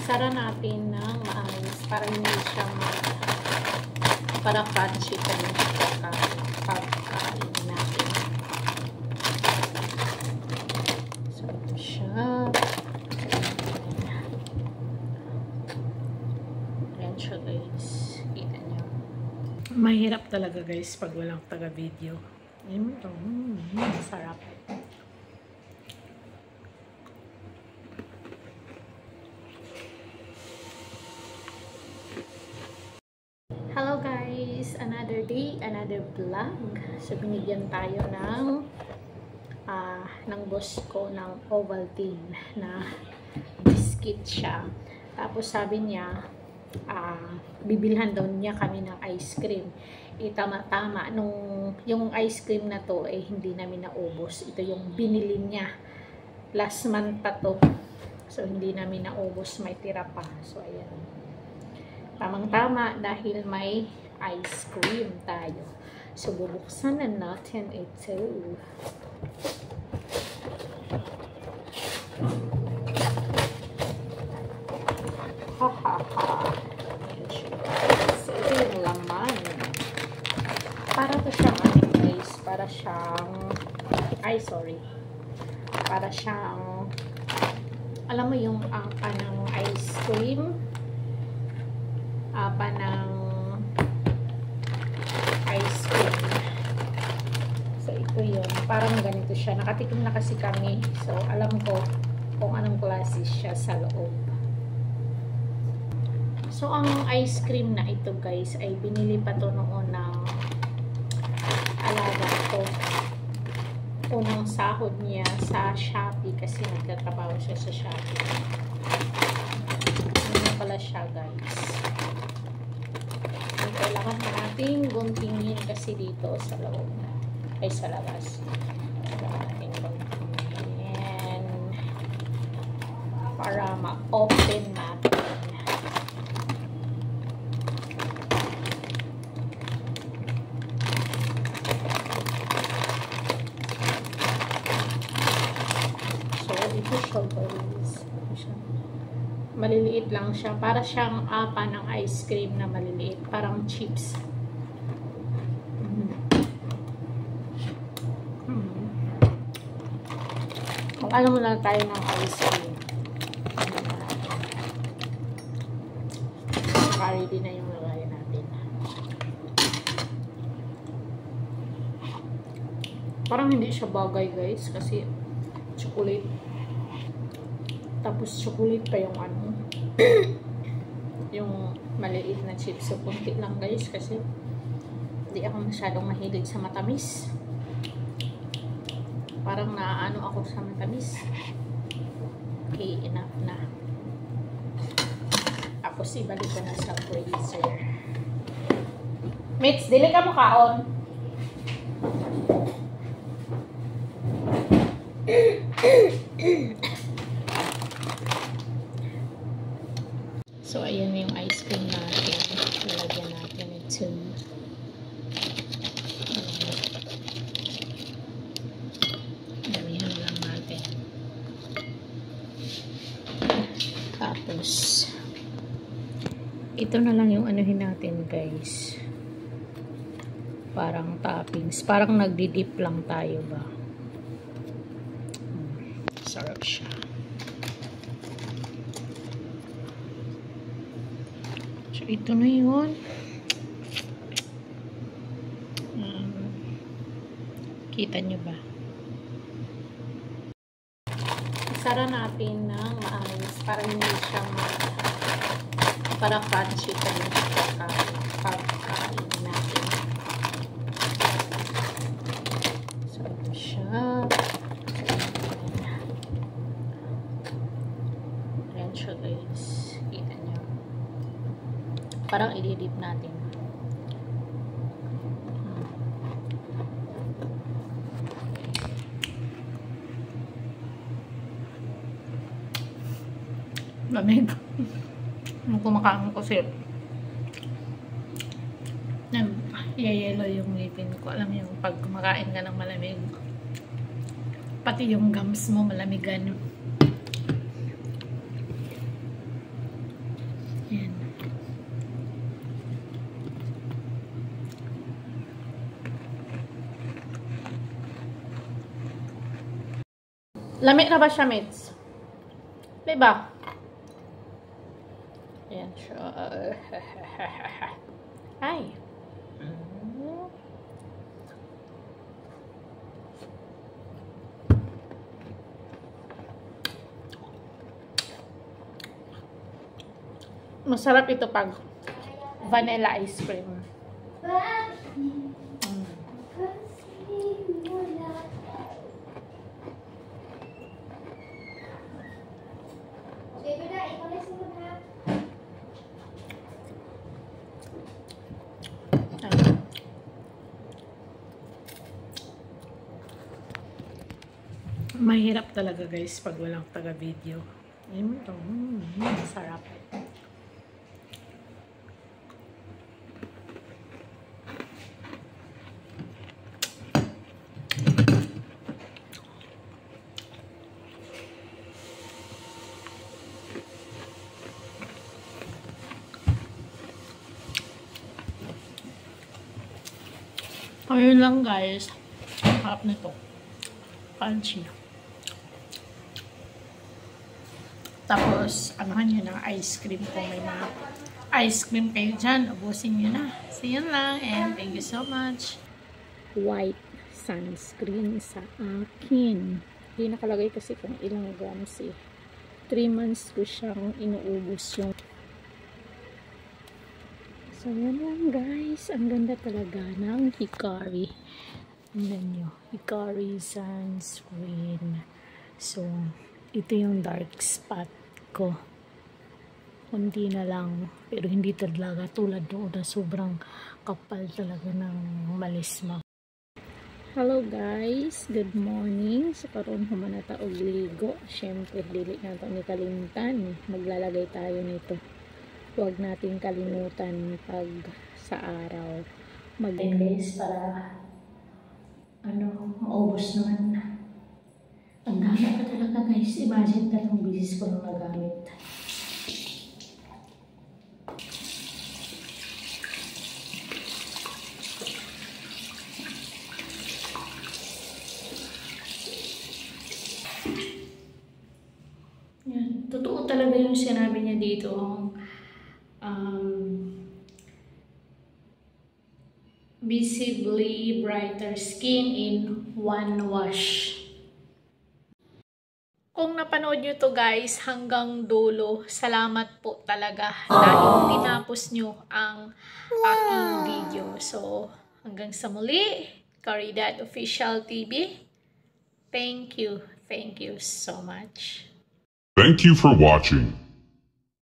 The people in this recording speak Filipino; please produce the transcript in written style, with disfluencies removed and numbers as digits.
Isara natin ng maayos para hindi siya para crunchy pa rin siya pagkain natin. So, ito siya. Ayan siya, guys. Kita nyo. Mahirap talaga, guys, pag walang taga-video. Ayan ito. Sarap. Hello guys! Another day, another vlog. So, binigyan tayo ng boss ko ng Ovaltine na biscuit siya. Tapos sabi niya, bibilhan daw niya kami ng ice cream. Tama-tama, yung ice cream na to hindi namin naubos. Ito yung binili niya. Last month pa to. So, hindi namin naubos. May tira pa. So, ayan. Tamang-tama dahil may ice cream tayo. So, bubuksan na natin ito. Hahaha. So, ito yung laman. Para to siyang guys. Para siyang para siyang alam mo yung angka ng ice cream, apa ng ice cream. So, ito yun. Parang ganito siya. Nakatikim na kasi kami. So, alam ko kung anong klase siya sa loob. So, ang ice cream na ito, guys, ay binili pa to noon ng alaga ko. Unang sahod niya sa Shopee kasi nagtatrabaho siya sa Shopee. Ano pala siya, guys. Kailangan natin guntingin kasi dito sa loob ay sa labas. Kailangan natin guntingin para ma-open natin. So, ito siya, guys. Maliliit lang siya. Para siyang apa ng ice cream na maliliit. Parang chips. Kung alam mo na tayo ng ice cream. Ready na yung lagayan natin. Parang hindi siya bagay, guys. Kasi chocolate. Tapos chocolate pa yung yung maliit na chips. So, kunti lang, guys, kasi hindi ako masyadong mahilig sa matamis. Parang naaano ako sa matamis. Okay, enough na. Tapos ibalik ko na sa freezer. Mates, dili ka mo kaon. So, ayan yung ice cream natin. Lalagyan natin ito. Damihan lang natin. Tapos, ito na lang yung anuhin natin, guys. Parang toppings. Parang nagdi-dip lang tayo ba? Sarap siya. So, ito na yun. Kita nyo ba? Isara natin ng maayos para hindi siya para crunchy pa rin siya pagkain natin. So, ito siya. Ayan siya, guys. Kita nyo. Parang i-dip natin. Lamig. Nung kumakain ko kasi yayelo yung ngipin ko. Alam mo yung pag kumakain ka ng malamig, pati yung gums mo malamigan. Yan. Lamig na ba siya, mates? Diba? Ayan siya. Ay. Masarap ito pag vanilla ice cream. Mahirap talaga guys pag walang taga-video. Masarap. Ayun lang guys. Harap nito. Crunchy. Tapos, anuhan nyo ng ice cream kung may mga ice cream kayo dyan. Ubusin nyo na. So, yun lang. And thank you so much. White sunscreen sa akin. Hindi nakalagay kasi kung ilang grams eh. 3 months ko siyang inuubos yung. So, yan lang guys. Ang ganda talaga ng Hikari. Tingnan nyo. Hikari sunscreen. So, ito yung dark spot ko. Kundi na lang. Pero hindi talaga tulad doon na sobrang kapal talaga ng malisma. Hello guys. Good morning. So, karoon humanata og ligo. Siyempre, dili na ito ni kalimtan. Maglalagay tayo nito. Huwag natin kalimutan pag sa araw. Mag-guys para maubos naman. Ang dami pa talaga guys. Imagine 3 bisis ko nang nagamit. Yan. Totoo talaga yung sinabi niya dito. Visibly brighter skin in 1 wash. Kung napanood nyo to guys hanggang dulo, salamat po talaga dahil tinapos nyo ang aking video. So, hanggang sa muli, Caridad Official TV. Thank you so much. Thank you for watching.